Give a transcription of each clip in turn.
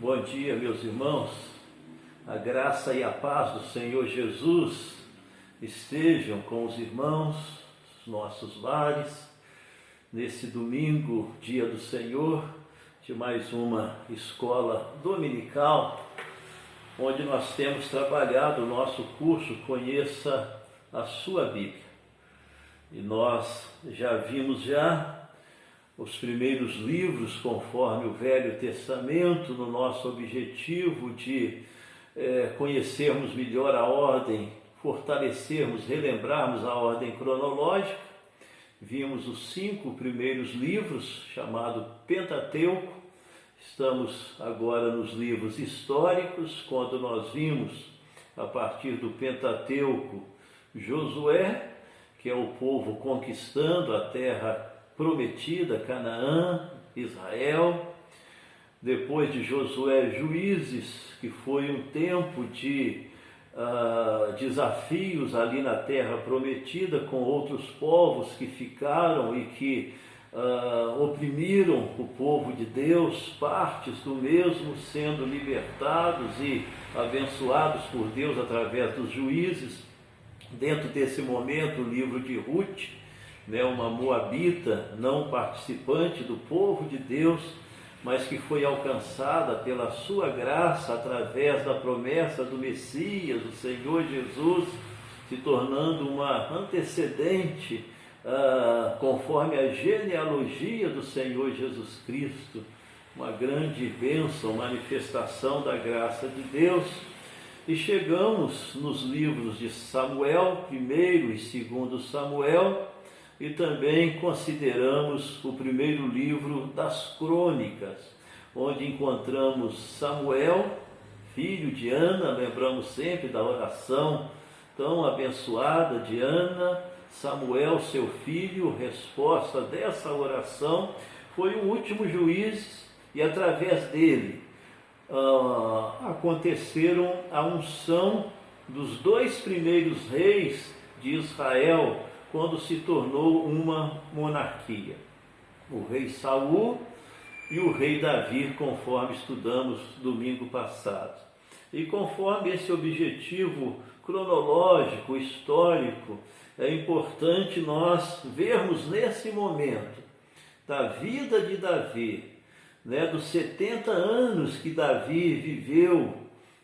Bom dia, meus irmãos. A graça e a paz do Senhor Jesus estejam com os irmãos, os nossos lares, nesse domingo, dia do Senhor, de mais uma escola dominical, onde nós temos trabalhado o nosso curso Conheça a Sua Bíblia. E nós já vimos os primeiros livros, conforme o Velho Testamento, no nosso objetivo de conhecermos melhor a ordem, fortalecermos, relembrarmos a ordem cronológica. Vimos os 5 primeiros livros, chamado Pentateuco. Estamos agora nos livros históricos, quando nós vimos, a partir do Pentateuco, Josué, que é o povo conquistando a terra prometida, Canaã, Israel. Depois de Josué, Juízes, que foi um tempo de desafios ali na terra prometida, com outros povos que ficaram e que oprimiram o povo de Deus, partes do mesmo sendo libertados e abençoados por Deus através dos juízes. Dentro desse momento, o livro de Ruth, uma moabita não participante do povo de Deus, mas que foi alcançada pela sua graça através da promessa do Messias, o Senhor Jesus, se tornando uma antecedente conforme a genealogia do Senhor Jesus Cristo, uma grande bênção, manifestação da graça de Deus. E chegamos nos livros de Samuel, 1º e 2º Samuel, e também consideramos o primeiro livro das Crônicas, onde encontramos Samuel, filho de Ana. Lembramos sempre da oração tão abençoada de Ana. Samuel, seu filho, resposta dessa oração, foi o último juiz, e através dele aconteceram a unção dos 2 primeiros reis de Israel, quando se tornou uma monarquia, o rei Saul e o rei Davi, conforme estudamos domingo passado. E conforme esse objetivo cronológico, histórico, é importante nós vermos nesse momento da vida de Davi, dos 70 anos que Davi viveu,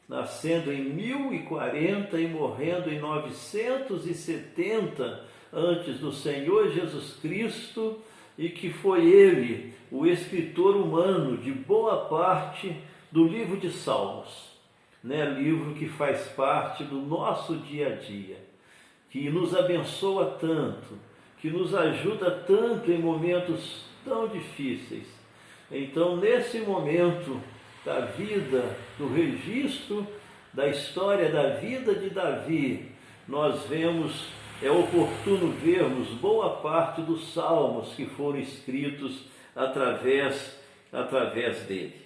nascendo em 1040 e morrendo em 970 antes do Senhor Jesus Cristo, e que foi ele o escritor humano de boa parte do livro de Salmos, livro que faz parte do nosso dia a dia, que nos abençoa tanto, que nos ajuda tanto em momentos tão difíceis. Então, nesse momento da vida, do registro da história da vida de Davi, nós vemos, é oportuno vermos boa parte dos salmos que foram escritos através dele.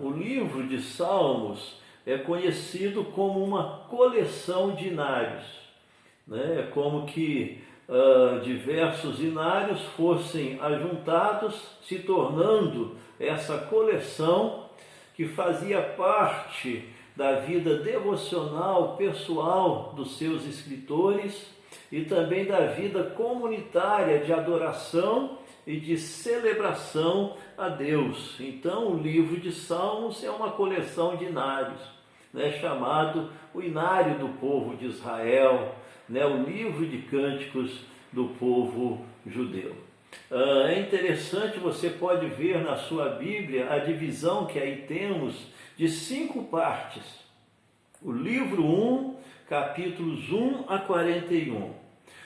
O livro de Salmos é conhecido como uma coleção de hinários, É como que diversos hinários fossem ajuntados, se tornando essa coleção que fazia parte da vida devocional pessoal dos seus escritores e também da vida comunitária de adoração e de celebração a Deus. Então, o livro de Salmos é uma coleção de hinários, chamado o Hinário do povo de Israel, o livro de cânticos do povo judeu. É interessante, você pode ver na sua Bíblia a divisão que aí temos de 5 partes. O livro 1, capítulos 1 a 41.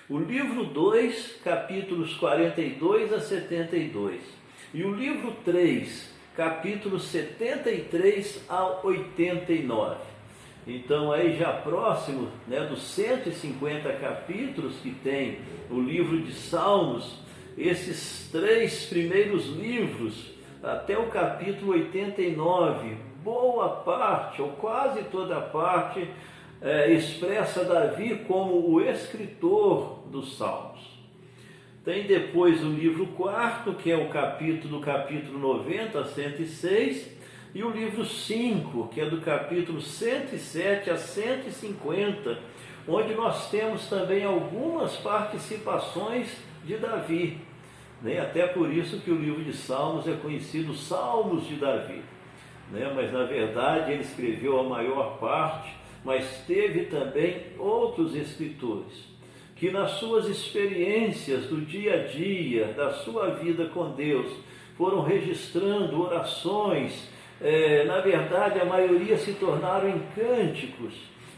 O livro 2, capítulos 42 a 72. E o livro 3, capítulos 73 a 89. Então, aí já próximo dos 150 capítulos que tem o livro de Salmos, esses 3 primeiros livros, até o capítulo 89, boa parte, ou quase toda parte, expressa Davi como o escritor dos Salmos. Tem depois o livro 4, que é o capítulo 90 a 106, e o livro 5, que é do capítulo 107 a 150, onde nós temos também algumas participações de Davi, né? Até por isso que o livro de Salmos é conhecido Salmos de Davi, né? Mas na verdade ele escreveu a maior parte, mas teve também outros escritores que nas suas experiências do dia a dia, da sua vida com Deus, foram registrando orações, na verdade a maioria se tornaram em cânticos,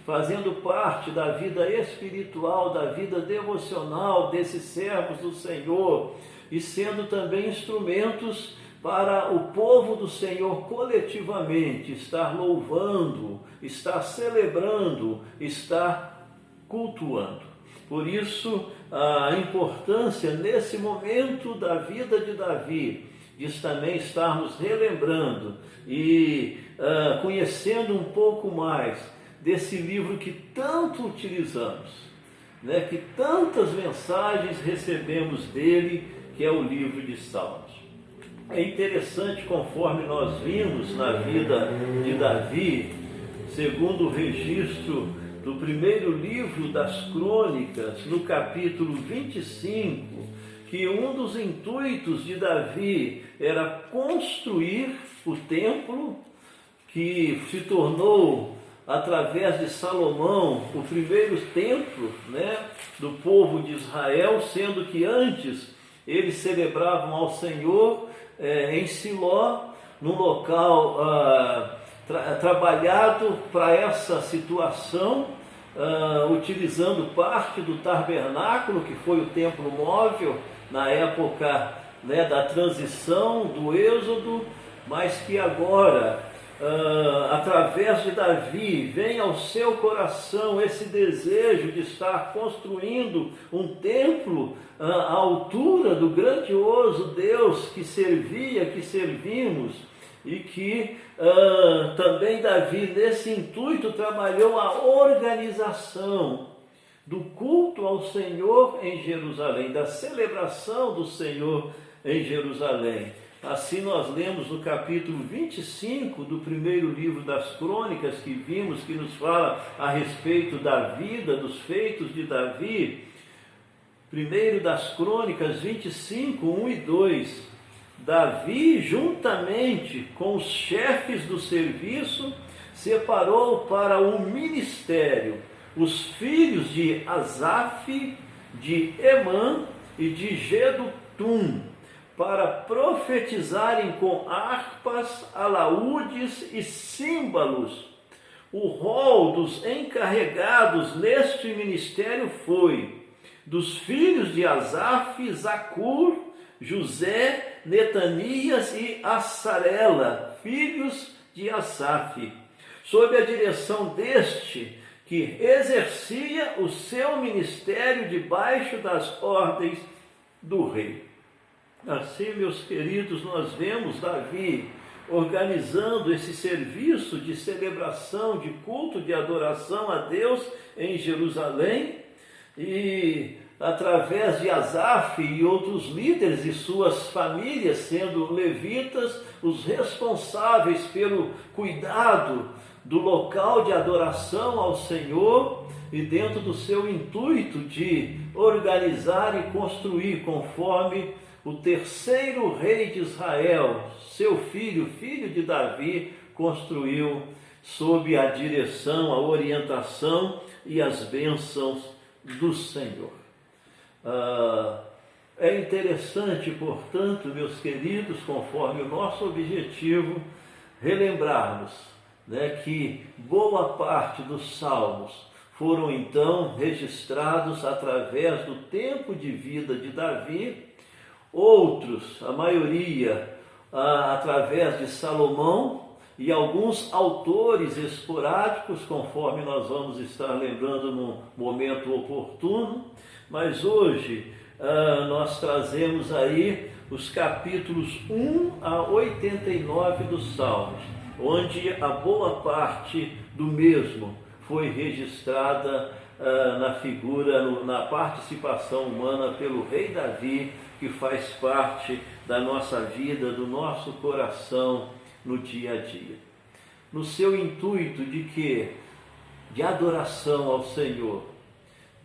fazendo parte da vida espiritual, da vida devocional desses servos do Senhor, e sendo também instrumentos para o povo do Senhor coletivamente estar louvando, estar celebrando, estar cultuando. Por isso, a importância nesse momento da vida de Davi, de também estarmos relembrando e conhecendo um pouco mais desse livro que tanto utilizamos, né, que tantas mensagens recebemos dele, que é o livro de Salmos. É interessante, conforme nós vimos na vida de Davi, segundo o registro do primeiro livro das Crônicas, no capítulo 25, que um dos intuitos de Davi era construir o templo, que se tornou, através de Salomão, o primeiro templo, né, do povo de Israel, sendo que antes eles celebravam ao Senhor em Siló, num local trabalhado para essa situação, utilizando parte do tabernáculo, que foi o templo móvel na época, né, da transição, do êxodo, mas que agora, através de Davi, vem ao seu coração esse desejo de estar construindo um templo à altura do grandioso Deus que servia, que servimos, e que também Davi, nesse intuito, trabalhou a organização do culto ao Senhor em Jerusalém, da celebração do Senhor em Jerusalém. Assim nós lemos no capítulo 25 do primeiro livro das Crônicas, que vimos, que nos fala a respeito da vida, dos feitos de Davi. Primeiro das Crônicas 25, 1 e 2. Davi, juntamente com os chefes do serviço, separou para o ministério os filhos de Asaf, de Emã e de Jedutum, para profetizarem com harpas, alaúdes e símbolos. O rol dos encarregados neste ministério foi dos filhos de Asaf, Zacur, José, Netanias e Assarela, filhos de Asaf, sob a direção deste, que exercia o seu ministério debaixo das ordens do rei. Assim, meus queridos, nós vemos Davi organizando esse serviço de celebração, de culto, de adoração a Deus em Jerusalém, e através de Asaf e outros líderes e suas famílias, sendo levitas, os responsáveis pelo cuidado do local de adoração ao Senhor, e dentro do seu intuito de organizar e construir conforme o terceiro rei de Israel, seu filho, filho de Davi, construiu sob a direção, a orientação e as bênçãos do Senhor. É interessante, portanto, meus queridos, conforme o nosso objetivo, relembrarmos, né, que boa parte dos salmos foram então registrados através do tempo de vida de Davi, outros, a maioria, através de Salomão, e alguns autores esporádicos, conforme nós vamos estar lembrando no momento oportuno, mas hoje nós trazemos aí os capítulos 1 a 89 dos Salmos, onde a boa parte do mesmo foi registrada na figura, na participação humana pelo rei Davi, que faz parte da nossa vida, do nosso coração no dia a dia. No seu intuito de quê? De adoração ao Senhor,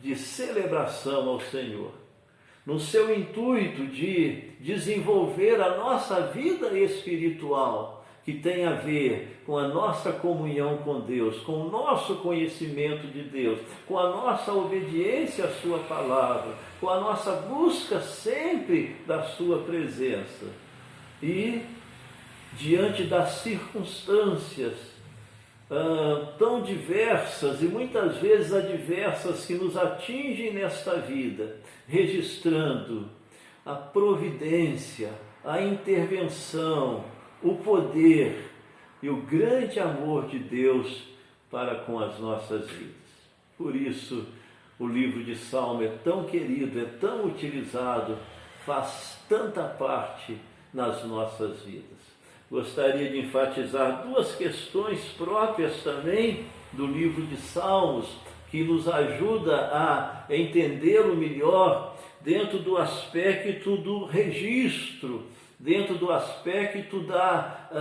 de celebração ao Senhor, no seu intuito de desenvolver a nossa vida espiritual, que tem a ver com a nossa comunhão com Deus, com o nosso conhecimento de Deus, com a nossa obediência à sua palavra, com a nossa busca sempre da sua presença. E diante das circunstâncias tão diversas e muitas vezes adversas que nos atingem nesta vida, registrando a providência, a intervenção, o poder e o grande amor de Deus para com as nossas vidas. Por isso, o livro de Salmo é tão querido, é tão utilizado, faz tanta parte nas nossas vidas. Gostaria de enfatizar duas questões próprias também do livro de Salmos, que nos ajuda a entendê-lo melhor dentro do aspecto do registro, dentro do aspecto da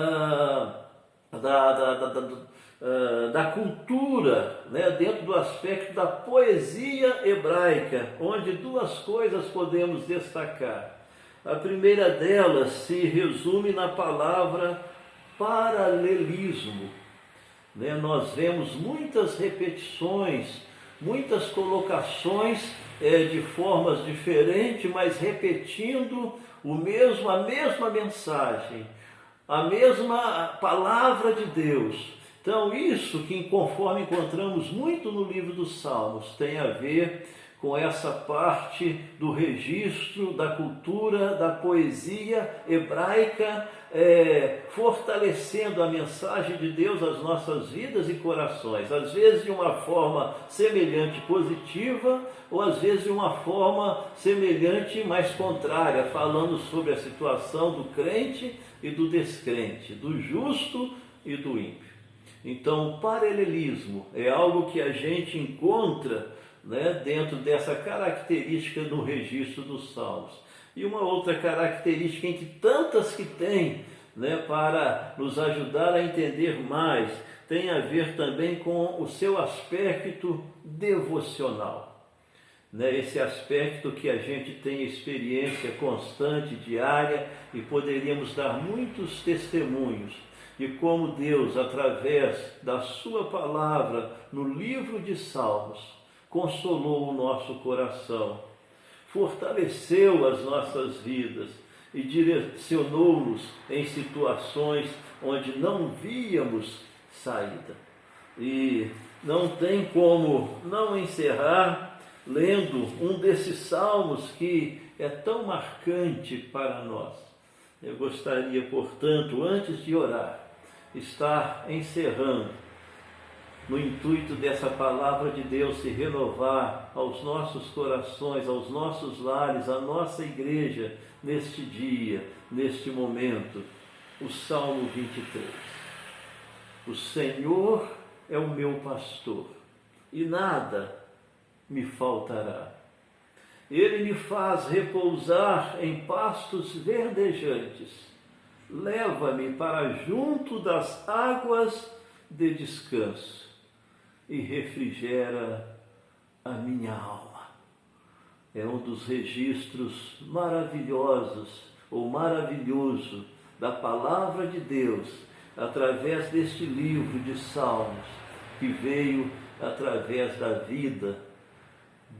cultura, né? Dentro do aspecto da poesia hebraica, onde duas coisas podemos destacar. A primeira delas se resume na palavra paralelismo. Né? Nós vemos muitas repetições, muitas colocações de formas diferentes, mas repetindo a mesma mensagem, a mesma palavra de Deus. Então isso que conforme encontramos muito no livro dos Salmos, tem a ver com essa parte do registro, da cultura, da poesia hebraica, fortalecendo a mensagem de Deus às nossas vidas e corações, às vezes de uma forma semelhante positiva, ou às vezes de uma forma semelhante mais contrária, falando sobre a situação do crente e do descrente, do justo e do ímpio. Então, o paralelismo é algo que a gente encontra, né, dentro dessa característica no registro dos Salmos. E uma outra característica entre tantas que tem, né, para nos ajudar a entender mais, tem a ver também com o seu aspecto devocional. Né, esse aspecto que a gente tem experiência constante, diária, e poderíamos dar muitos testemunhos de como Deus, através da sua palavra no livro de Salmos, consolou o nosso coração, fortaleceu as nossas vidas e direcionou-nos em situações onde não víamos saída. E não tem como não encerrar lendo um desses salmos que é tão marcante para nós. Eu gostaria, portanto, antes de orar, estar encerrando no intuito dessa palavra de Deus se renovar aos nossos corações, aos nossos lares, à nossa igreja, neste dia, neste momento, o Salmo 23. O Senhor é o meu pastor, e nada me faltará. Ele me faz repousar em pastos verdejantes, leva-me para junto das águas de descanso, e refrigera a minha alma. É um dos registros maravilhosos, ou maravilhoso, da palavra de Deus, através deste livro de Salmos, que veio através da vida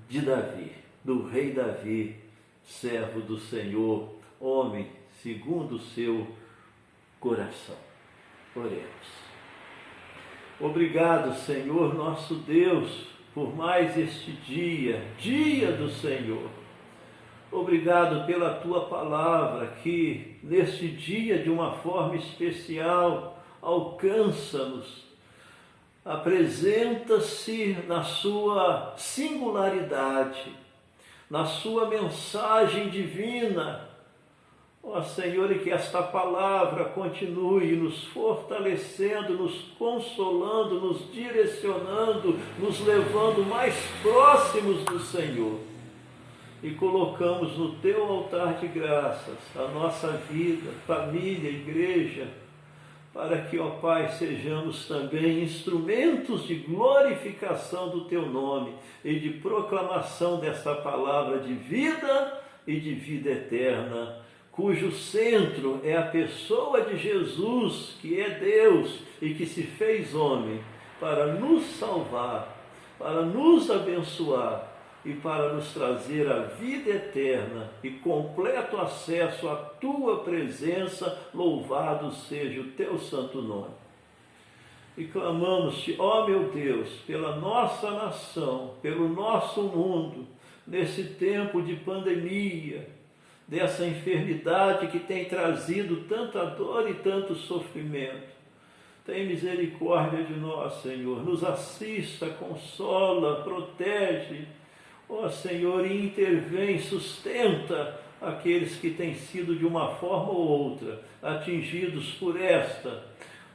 de Davi, do rei Davi, servo do Senhor, homem segundo o seu coração. Oremos. Obrigado, Senhor, nosso Deus, por mais este dia, dia do Senhor. Obrigado pela Tua palavra que, neste dia, de uma forma especial, alcança-nos, apresenta-se na sua singularidade, na sua mensagem divina. Ó Senhor, e que esta palavra continue nos fortalecendo, nos consolando, nos direcionando, nos levando mais próximos do Senhor. E colocamos no Teu altar de graças a nossa vida, família, igreja, para que, ó Pai, sejamos também instrumentos de glorificação do Teu nome e de proclamação dessa palavra de vida e de vida eterna, cujo centro é a pessoa de Jesus, que é Deus e que se fez homem para nos salvar, para nos abençoar e para nos trazer a vida eterna e completo acesso à Tua presença. Louvado seja o Teu santo nome. E clamamos-Te, ó meu Deus, pela nossa nação, pelo nosso mundo, nesse tempo de pandemia, dessa enfermidade que tem trazido tanta dor e tanto sofrimento. Tem misericórdia de nós, Senhor. Nos assista, consola, protege. Ó Senhor, e intervém, sustenta aqueles que têm sido de uma forma ou outra atingidos por esta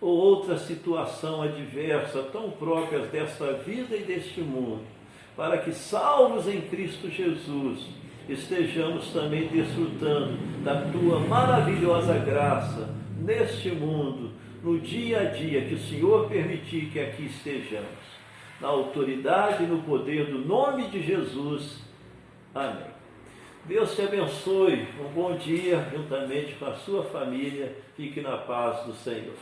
ou outra situação adversa, tão próprias desta vida e deste mundo, para que, salvos em Cristo Jesus, estejamos também desfrutando da Tua maravilhosa graça neste mundo, no dia a dia que o Senhor permitir que aqui estejamos. Na autoridade e no poder do nome de Jesus. Amém. Deus te abençoe. Um bom dia juntamente com a sua família. Fique na paz do Senhor.